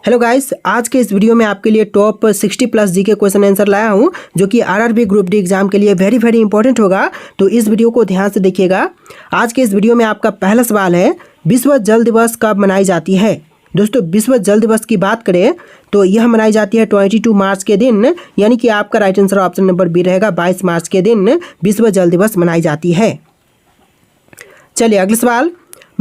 Hello guys, आज के इस वीडियो में आपके लिए टॉप 60 प्लस जी के क्वेश्चन आंसर लाया हूं जो कि आरआरबी ग्रुप डी एग्जाम के लिए वेरी इंपॉर्टेंट होगा। तो इस वीडियो को ध्यान से देखिएगा। आज के इस वीडियो में आपका पहला सवाल है, विश्व जल दिवस कब मनाई जाती है। दोस्तों, विश्व जल दिवस की बात करें तो यह मनाई जाती है 22 मार्च के दिन, यानी कि आपका right answer option number B रहेगा। 22 मार्च के दिन विश्व जल दिवस मनाई जाती है। चलिए अगला सवाल,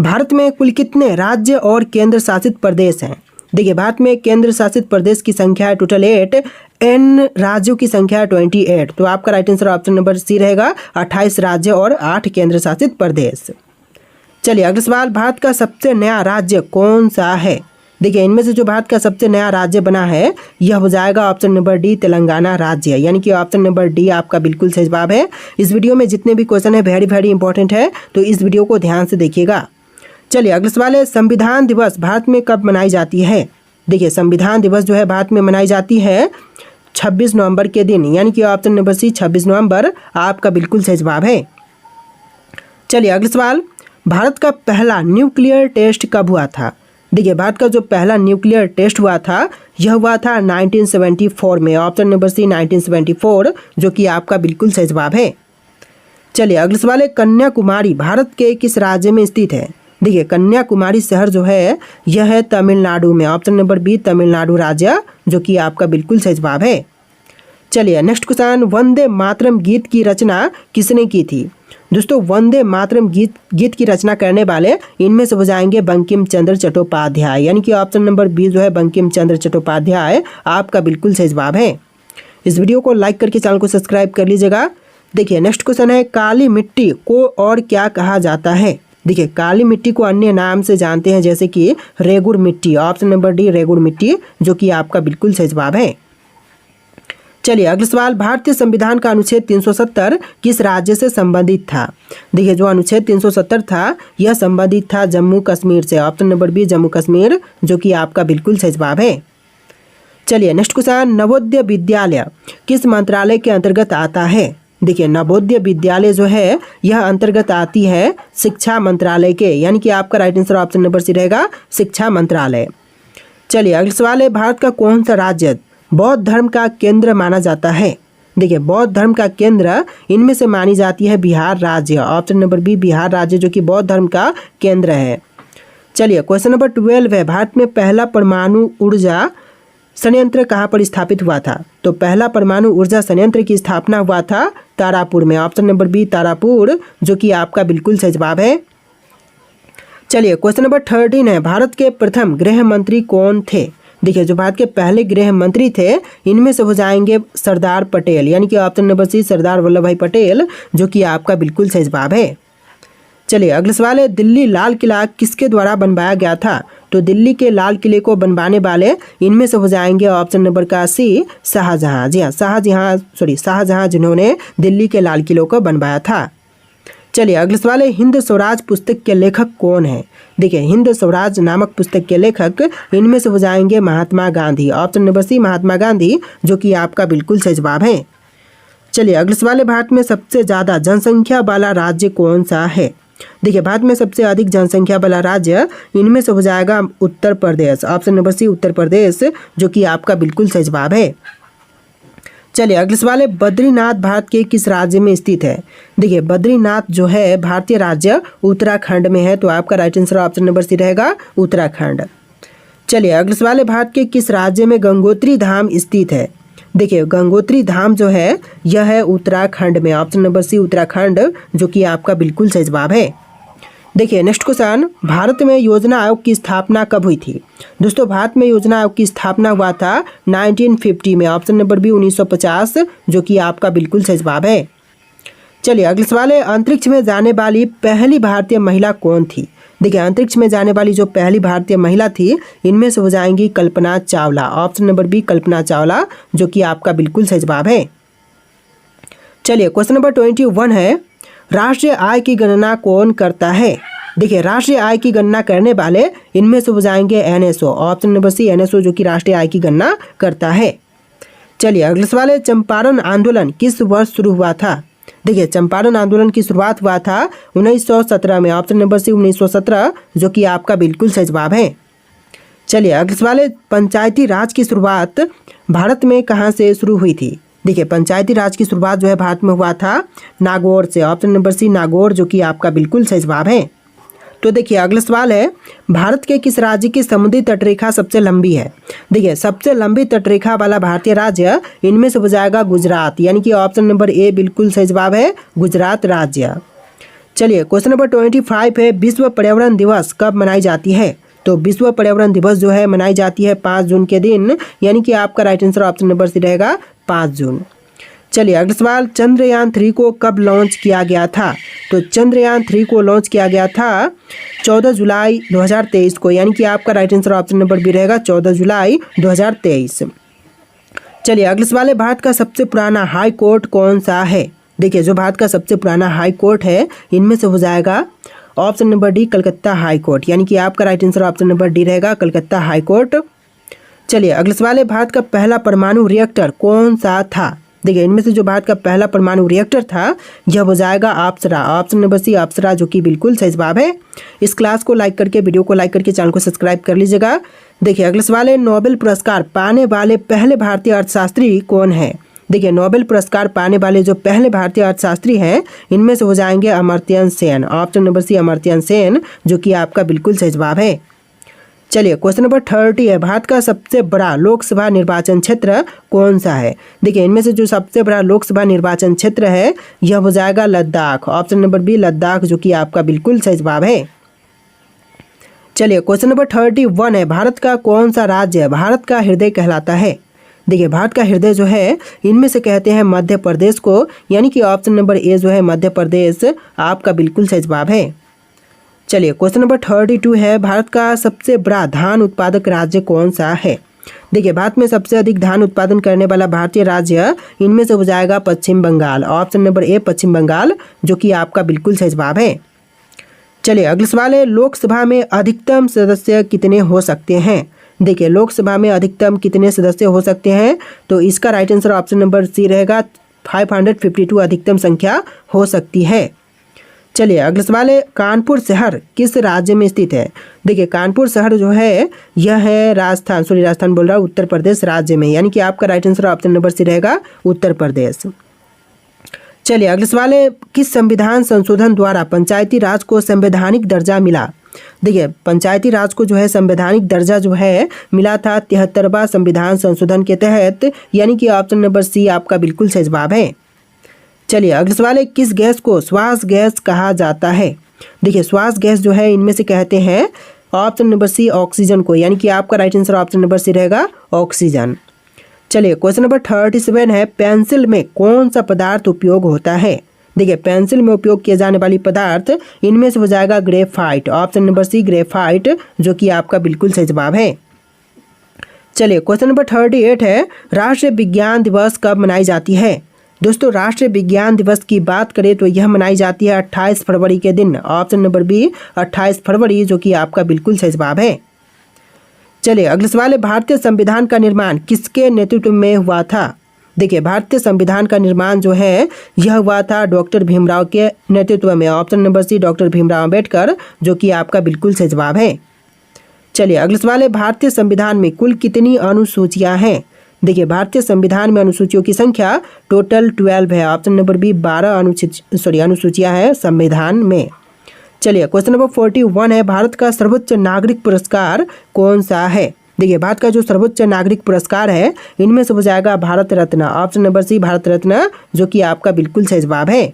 भारत में कुल कितने राज्य और केंद्र शासित प्रदेश हैं। देखिए, भारत में केंद्र शासित प्रदेश की संख्या है टोटल 8, एन राज्यों की संख्या है 28। तो आपका right answer option number C रहेगा, 28 राज्य और 8 केंद्र शासित प्रदेश। चलिए अगला सवाल, भारत का सबसे नया राज्य कौन सा है। देखिए, इनमें से जो भारत का सबसे नया राज्य बना है यह हो जाएगा ऑप्शन नंबर डी, तेलंगाना राज्य, यानी कि ऑप्शन नंबर डी आपका बिल्कुल सही जवाब है। इस वीडियो में जितने भी क्वेश्चन है वेरी इंपॉर्टेंट है, तो इस वीडियो को ध्यान से देखिएगा। चलिए अगला सवाल है, संविधान दिवस भारत में कब मनाई जाती है। देखिए, संविधान दिवस जो है भारत में मनाई जाती है 26 नवंबर के दिन, यानी कि ऑप्शन नंबर सी 26 नवंबर आपका बिल्कुल सही जवाब है। चलिए अगला सवाल, भारत का पहला न्यूक्लियर टेस्ट कब हुआ था। देखिए, भारत का जो पहला न्यूक्लियर टेस्ट हुआ था यह हुआ था 1974 में, ऑप्शन नंबर सी 1974, जो कि आपका बिल्कुल सही जवाब है। चलिए अगला सवाल है, कन्याकुमारी भारत के किस राज्य में स्थित है। देखिए, कन्याकुमारी शहर जो है यह है तमिलनाडु में, ऑप्शन नंबर बी तमिलनाडु राज्य, जो कि आपका बिल्कुल सही जवाब है। चलिए नेक्स्ट क्वेश्चन, वंदे मातरम गीत की रचना किसने की थी। दोस्तों, वंदे मातरम गीत की रचना करने वाले इनमें से हो जाएंगे बंकिम चंद्र चट्टोपाध्याय, यानी कि ऑप्शन नंबर बी जो है बंकिम चंद्र चट्टोपाध्याय आपका बिल्कुल सही जवाब है। इस वीडियो को लाइक करके चैनल को सब्सक्राइब कर लीजिएगा। देखिए नेक्स्ट क्वेश्चन है, काली मिट्टी को और क्या कहा जाता है। देखिए, काली मिट्टी को अन्य नाम से जानते हैं जैसे कि रेगुड़ मिट्टी, ऑप्शन नंबर डी रेगुड़ मिट्टी, जो कि आपका बिल्कुल सही जवाब है। चलिए अगला सवाल, भारतीय संविधान का अनुच्छेद 370 किस राज्य से संबंधित था। देखिए, जो अनुच्छेद 370 था यह संबंधित था जम्मू कश्मीर से, option number B Jammu Kashmir, जो कि आपका बिल्कुल सही जवाब है। चलिए नेक्स्ट क्वेश्चन, नवोदय विद्यालय किस मंत्रालय के अंतर्गत आता है। देखिए, नवोदय विद्यालय जो है यह अंतर्गत आती है शिक्षा मंत्रालय के, यानी कि आपका right answer option number C रहेगा, शिक्षा मंत्रालय। चलिए अगला सवाल है, भारत का कौन सा राज्य बौद्ध धर्म का केंद्र माना जाता है। देखिए, बौद्ध धर्म का केंद्र इनमें से मानी जाती है बिहार राज्य, ऑप्शन नंबर बी बिहार राज्य, जो कि बौद्ध धर्म का केंद्र है। चलिए क्वेश्चन नंबर 12 है, भारत में पहला परमाणु ऊर्जा संयंत्र कहाँ पर स्थापित हुआ था। तो पहला परमाणु ऊर्जा संयंत्र की स्थापना हुआ था तारापुर में, ऑप्शन नंबर बी तारापुर, जो कि आपका बिल्कुल सही जवाब है। चलिए क्वेश्चन नंबर 13 है, भारत के प्रथम गृह मंत्री कौन थे। देखिए, जो भारत के पहले गृह मंत्री थे इनमें से हो जाएंगे सरदार पटेल, यानी कि ऑप्शन नंबर सी सरदार वल्लभ भाई पटेल, जो कि आपका बिल्कुल सही जवाब है। चलिए अगला सवाल है, दिल्ली लाल किला किसके द्वारा बनवाया गया था। तो दिल्ली के लाल किले को बनवाने वाले इनमें से हो जाएंगे ऑप्शन नंबर का सी शाहजहां। जी हाँ, शाहजहां जिन्होंने दिल्ली के लाल किलों को बनवाया था। चलिए अगला सवाल है, हिंद स्वराज पुस्तक के लेखक कौन है। देखिए, हिंद स्वराज नामक पुस्तक के लेखक इनमें से हो जाएंगे महात्मा गांधी, ऑप्शन नंबर सी महात्मा गांधी, जो कि आपका बिल्कुल सही जवाब है। चलिए अगला सवाल है, भारत में सबसे ज़्यादा जनसंख्या वाला राज्य कौन सा है। देखिए, भारत में सबसे अधिक जनसंख्या वाला राज्य इनमें से हो जाएगा उत्तर प्रदेश, ऑप्शन नंबर सी उत्तर प्रदेश, जो कि आपका बिल्कुल सही जवाब है। चलिए अगला सवाल है, बद्रीनाथ भारत के किस राज्य में स्थित है। देखिए, बद्रीनाथ जो है भारतीय राज्य उत्तराखंड में है, तो आपका right answer option number C रहेगा उत्तराखंड। चलिए अगला सवाल है, भारत के किस राज्य में गंगोत्री धाम स्थित है। देखिए, गंगोत्री धाम जो है यह है उत्तराखंड में, ऑप्शन नंबर सी उत्तराखंड, जो कि आपका बिल्कुल सही जवाब है। देखिए नेक्स्ट क्वेश्चन, भारत में योजना आयोग की स्थापना कब हुई थी। दोस्तों, भारत में योजना आयोग की स्थापना हुआ था 1950 में, ऑप्शन नंबर बी 1950, जो कि आपका बिल्कुल सही जवाब है। चलिए अगला सवाल है, अंतरिक्ष में जाने वाली पहली भारतीय महिला कौन थी। देखिए, अंतरिक्ष में जाने वाली जो पहली भारतीय महिला थी इनमें से हो जाएंगी Kalpana Chawla, option number B Kalpana Chawla, जो कि आपका बिल्कुल सही जवाब है। चलिए क्वेश्चन नंबर 21 है, राष्ट्रीय आय की गणना कौन करता है। देखिए, राष्ट्रीय आय की गणना करने वाले इनमें से हो जाएंगे NSO, option number C NSO, जो कि राष्ट्रीय आय की गणना करता है। चलिए अगला सवाल है, चंपारण आंदोलन किस वर्ष शुरू हुआ था। देखिए, चंपारण आंदोलन की शुरुआत हुआ था 1917 में, ऑप्शन नंबर सी 1917, जो कि आपका बिल्कुल सही जवाब है। चलिए अगले सवाल है, पंचायती राज की शुरुआत भारत में कहाँ से शुरू हुई थी? देखिए पंचायती राज की शुरुआत जो है भारत में हुआ था नागौर से। ऑप्शन नंबर सी नागौर, जो कि आपका बिल्कुल सही जवाब है। तो देखिए अगला सवाल है, भारत के किस राज्य की समुद्री तटरेखा सबसे लंबी है? देखिए सबसे लंबी तटरेखा वाला भारतीय राज्य इनमें से हो जाएगा गुजरात, यानी कि ऑप्शन नंबर ए बिल्कुल सही जवाब है, गुजरात राज्य। चलिए क्वेश्चन नंबर 25 है, विश्व पर्यावरण दिवस कब मनाई जाती है? तो विश्व पर्यावरण दिवस जो है मनाई जाती है 5 जून के दिन, यानी कि आपका right answer option number C रहेगा 5 जून। चलिए अगला सवाल, चंद्रयान 3 को कब लॉन्च किया गया था? तो चंद्रयान 3 को लॉन्च किया गया था 14 जुलाई 2023 को, यानी कि आपका right answer option number B रहेगा 14 जुलाई 2023। चलिए अगला सवाल है, भारत का सबसे पुराना हाई कोर्ट कौन सा है? देखिए जो भारत का सबसे पुराना हाई कोर्ट है इनमें से हो जाएगा option number D Calcutta high court, यानी कि आपका right answer option number D रहेगा कलकत्ता हाई कोर्ट। चलिए अगला सवाल है, भारत का पहला परमाणु रिएक्टर कौन सा था? देखिए इनमें से जो भारत का पहला परमाणु रिएक्टर था यह हो जाएगा अप्सरा, ऑप्शन नंबर सी अप्सरा, जो कि बिल्कुल सही जवाब है। इस क्लास को लाइक करके, वीडियो को लाइक करके चैनल को सब्सक्राइब कर लीजिएगा। देखिए अगला सवाल है, नोबेल पुरस्कार पाने वाले पहले भारतीय अर्थशास्त्री कौन है? देखिए नोबेल पुरस्कार पाने वाले जो पहले भारतीय अर्थशास्त्री हैं इनमें से हो जाएंगे Amartya Sen, option number C Amartya Sen, जो कि आपका बिल्कुल सही जवाब है। चलिए क्वेश्चन नंबर 30 है, भारत का सबसे बड़ा लोकसभा निर्वाचन क्षेत्र कौन सा है? देखिए इनमें से जो सबसे बड़ा लोकसभा निर्वाचन क्षेत्र है यह हो जाएगा Ladakh, option number B Ladakh, जो कि आपका बिल्कुल सही जवाब है। चलिए क्वेश्चन नंबर 31 है, भारत का कौन सा राज्य भारत का हृदय कहलाता है? देखिए भारत का हृदय जो है इनमें से कहते हैं मध्य प्रदेश को, यानी कि ऑप्शन नंबर ए जो है मध्य प्रदेश आपका बिल्कुल सही जवाब है। चलिए क्वेश्चन नंबर 32 है, भारत का सबसे बड़ा धान उत्पादक राज्य कौन सा है? देखिए भारत में सबसे अधिक धान उत्पादन करने वाला भारतीय राज्य इनमें से हो जाएगा पश्चिम बंगाल, ऑप्शन नंबर ए पश्चिम बंगाल, जो कि आपका बिल्कुल सही जवाब है। चलिए अगला सवाल है, लोकसभा में अधिकतम सदस्य कितने हो सकते हैं? देखिए लोकसभा में अधिकतम कितने सदस्य हो सकते हैं? तो इसका right answer option number C रहेगा 552 अधिकतम संख्या हो सकती है। चलिए अगला सवाल है, कानपुर शहर किस राज्य में स्थित है? देखिए कानपुर शहर जो है यह है राजस्थान बोल रहा हूँ, उत्तर प्रदेश राज्य में, यानी कि आपका right answer option number C रहेगा उत्तर प्रदेश। चलिए अगला सवाल है, किस संविधान संशोधन द्वारा पंचायती राज को संवैधानिक दर्जा मिला? देखिए पंचायती राज को जो है संवैधानिक दर्जा जो है मिला था 73वां संविधान संशोधन के तहत, यानी कि ऑप्शन नंबर सी आपका बिल्कुल सही जवाब है। चलिए अगला सवाल है, किस गैस को श्वास गैस कहा जाता है? देखिए श्वास गैस जो है इनमें से कहते हैं ऑप्शन नंबर सी ऑक्सीजन को, यानी कि आपका right answer option number C रहेगा ऑक्सीजन। चलिए क्वेश्चन नंबर 37 है, पेंसिल में कौन सा पदार्थ उपयोग होता है? देखिए पेंसिल में उपयोग किए जाने वाली पदार्थ इनमें से हो जाएगा graphite, option number C graphite, जो कि आपका बिल्कुल सही जवाब है। चलिए क्वेश्चन नंबर 38 है, राष्ट्रीय विज्ञान दिवस कब मनाई जाती है? दोस्तों राष्ट्रीय विज्ञान दिवस की बात करें तो यह मनाई जाती है 28 फरवरी के दिन, ऑप्शन नंबर बी 28 फरवरी, जो कि आपका बिल्कुल सही जवाब है। चलिए अगला सवाल है, भारतीय संविधान का निर्माण किसके नेतृत्व में हुआ था? देखिए भारतीय संविधान का निर्माण जो है यह हुआ था डॉक्टर भीमराव के नेतृत्व में, option number C doctor Bhimrao Ambedkar, जो कि आपका बिल्कुल सही जवाब है। चलिए अगला सवाल है, भारतीय संविधान में कुल कितनी अनुसूचियां हैं? देखिए भारतीय संविधान में अनुसूचियों की संख्या टोटल 12 है, ऑप्शन नंबर बी 12 अनुसूचियां हैं संविधान में। चलिए क्वेश्चन नंबर 41 है, भारत का सर्वोच्च नागरिक पुरस्कार कौन सा है? देखिए भारत का जो सर्वोच्च नागरिक पुरस्कार है इनमें से हो जाएगा भारत रत्न, ऑप्शन नंबर सी भारत रत्न, जो कि आपका बिल्कुल सही जवाब है।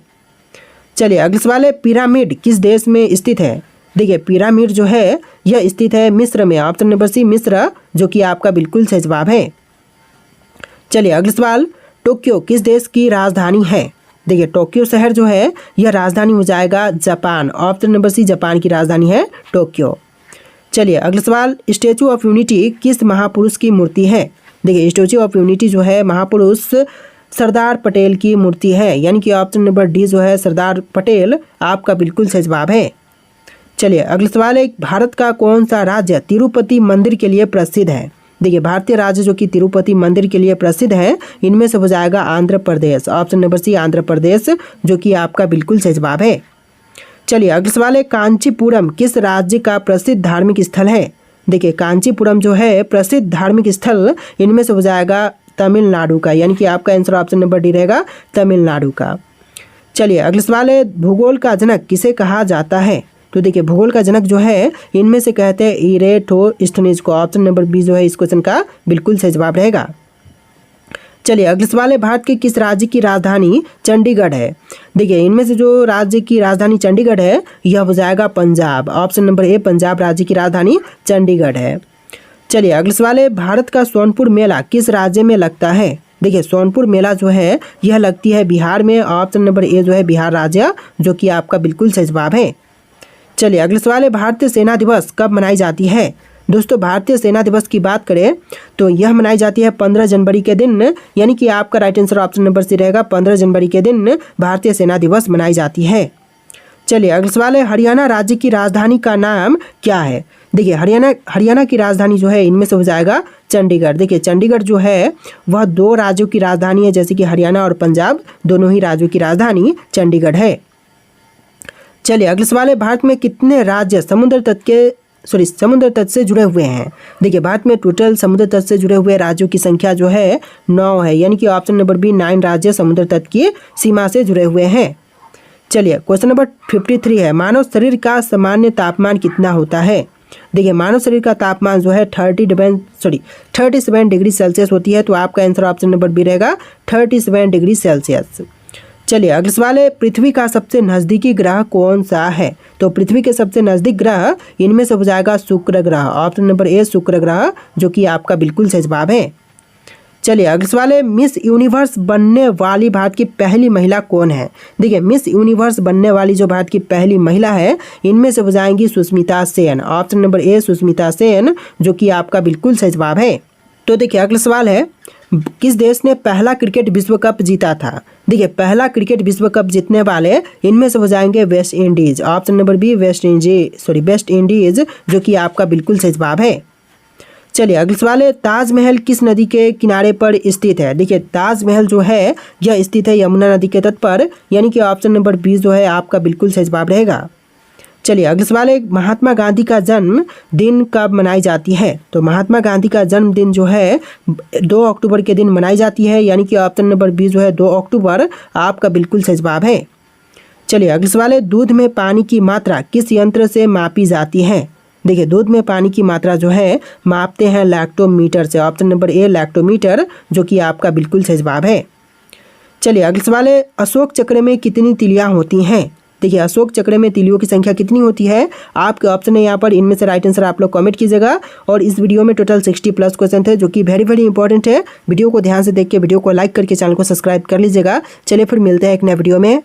चलिए अगला सवाल है, पिरामिड किस देश में स्थित है? देखिए पिरामिड जो है यह स्थित है मिस्र में, ऑप्शन नंबर सी मिस्र, जो कि आपका बिल्कुल सही जवाब है। चलिए अगला सवाल, टोक्यो किस देश की राजधानी है? देखिए टोक्यो शहर जो है यह राजधानी हो जाएगा Japan, option number C Japan की राजधानी है टोक्यो। चलिए अगला सवाल, स्टैचू ऑफ यूनिटी किस महापुरुष की मूर्ति है? देखिए स्टैचू ऑफ यूनिटी जो है महापुरुष सरदार पटेल की मूर्ति है, यानी कि ऑप्शन नंबर डी जो है सरदार पटेल आपका बिल्कुल सही जवाब है। चलिए अगला सवाल है, भारत का कौन सा राज्य तिरुपति मंदिर के लिए प्रसिद्ध है? देखिए भारतीय राज्य जो कि तिरुपति मंदिर के लिए प्रसिद्ध है इनमें से हो जाएगा आंध्र प्रदेश, ऑप्शन नंबर सी आंध्र प्रदेश, जो कि आपका बिल्कुल सही जवाब है। चलिए अगला सवाल है, कांचीपुरम किस राज्य का प्रसिद्ध धार्मिक स्थल है? देखिए कांचीपुरम जो है प्रसिद्ध धार्मिक स्थल इनमें से हो जाएगा तमिलनाडु का, यानी कि आपका आंसर ऑप्शन नंबर डी रहेगा तमिलनाडु का। चलिए अगला सवाल है, भूगोल का जनक किसे कहा जाता है? तो देखिए भूगोल का जनक जो है इनमें से कहते हैं इरेटोस्थनीज को। ऑप्शन नंबर बी जो है इस क्वेश्चन का बिल्कुल सही जवाब रहेगा। चलिए अगला सवाल है, भारत के किस राज्य की राजधानी चंडीगढ़ है? देखिए इनमें से जो राज्य की राजधानी चंडीगढ़ है यह हो जाएगा Punjab. Option number A Punjab राज्य की राजधानी चंडीगढ़ है। चलिए अगला सवाल है, भारत का सोनपुर मेला किस राज्य में लगता है? देखिए सोनपुर मेला जो है यह लगती है बिहार में। ऑप्शन नंबर ए जो है बिहार राज्य, जो कि आपका बिल्कुल सही जवाब है। चलिए अगला सवाल है, भारतीय सेना दिवस कब मनाई जाती है? दोस्तों भारतीय सेना दिवस की बात करें तो यह मनाई जाती है 15 जनवरी के दिन, यानी कि आपका right answer option number C रहेगा। 15 जनवरी के दिन भारतीय सेना दिवस मनाई जाती है। चलिए अगला सवाल है, हरियाणा राज्य की राजधानी का नाम क्या है? देखिए हरियाणा की राजधानी जो है इनमें से हो जाएगा चंडीगढ़। देखिए चंडीगढ़ जो है वह दो राज्यों की राजधानी है, जैसे कि हरियाणा और पंजाब दोनों ही राज्यों की राजधानी चंडीगढ़ है। चलिए अगला सवाल है, भारत में कितने राज्य समुद्र तट से जुड़े हुए हैं? देखिए भारत में टोटल समुद्र तट से जुड़े हुए राज्यों की संख्या जो है 9 है, यानी कि ऑप्शन नंबर बी 9 राज्य समुद्र तट की सीमा से जुड़े हुए हैं। चलिए क्वेश्चन नंबर 53 है, मानव शरीर का सामान्य तापमान कितना होता है? देखिए मानव शरीर का तापमान जो है 37 डिग्री सेल्सियस होती है। तो आपका आंसर ऑप्शन नंबर बी रहेगा 37 डिग्री सेल्सियस। चलिए अगला सवाल है, पृथ्वी का सबसे नज़दीकी ग्रह कौन सा है? तो पृथ्वी के सबसे नज़दीक ग्रह इनमें से हो जाएगा शुक्र ग्रह। ऑप्शन नंबर ए शुक्र ग्रह, जो कि आपका बिल्कुल सही जवाब है। चलिए अगला सवाल है, मिस यूनिवर्स बनने वाली भारत की पहली महिला कौन है? देखिए मिस यूनिवर्स बनने वाली जो भारत की पहली महिला है इनमें से हो जाएंगी Sushmita Sen. Option number A Sushmita Sen, जो कि आपका बिल्कुल सही जवाब है। तो देखिए अगला सवाल है, किस देश ने पहला क्रिकेट विश्व कप जीता था? देखिए पहला क्रिकेट विश्व कप जीतने वाले इनमें से हो जाएंगे West Indies. Option number B West Indies, जो कि आपका बिल्कुल सही जवाब है। चलिए अगला सवाल है, ताजमहल किस नदी के किनारे पर स्थित है? देखिए ताजमहल जो है यह स्थित है यमुना नदी के तट पर, यानी कि ऑप्शन नंबर 20 जो है आपका बिल्कुल सही जवाब रहेगा। चलिए अगला सवाल है, महात्मा गांधी का जन्म दिन कब मनाई जाती है? तो महात्मा गांधी का जन्मदिन जो है 2 अक्टूबर के दिन मनाई जाती है, यानी कि ऑप्शन नंबर 20 जो है 2 अक्टूबर आपका बिल्कुल सही जवाब है। चलिए अगला सवाल है, दूध में पानी की मात्रा किस यंत्र से मापी जाती है? देखिए दूध में पानी की मात्रा जो है मापते हैं लैक्टोमीटर से। ऑप्शन नंबर ए लैक्टोमीटर, जो कि आपका बिल्कुल सही जवाब है। चलिए अगला सवाल है, अशोक चक्र में कितनी तिलियां होती हैं? देखिए अशोक चक्र में तिलियों की संख्या कितनी होती है? आपके ऑप्शन है यहाँ पर, इनमें से राइट आंसर आप लोग कमेंट कीजिएगा। और इस वीडियो में टोटल 60+ क्वेश्चन थे, जो कि वेरी इंपॉर्टेंट है। वीडियो को ध्यान से देख के वीडियो को लाइक करके चैनल को सब्सक्राइब कर लीजिएगा। चलिए फिर मिलते हैं एक नए वीडियो में।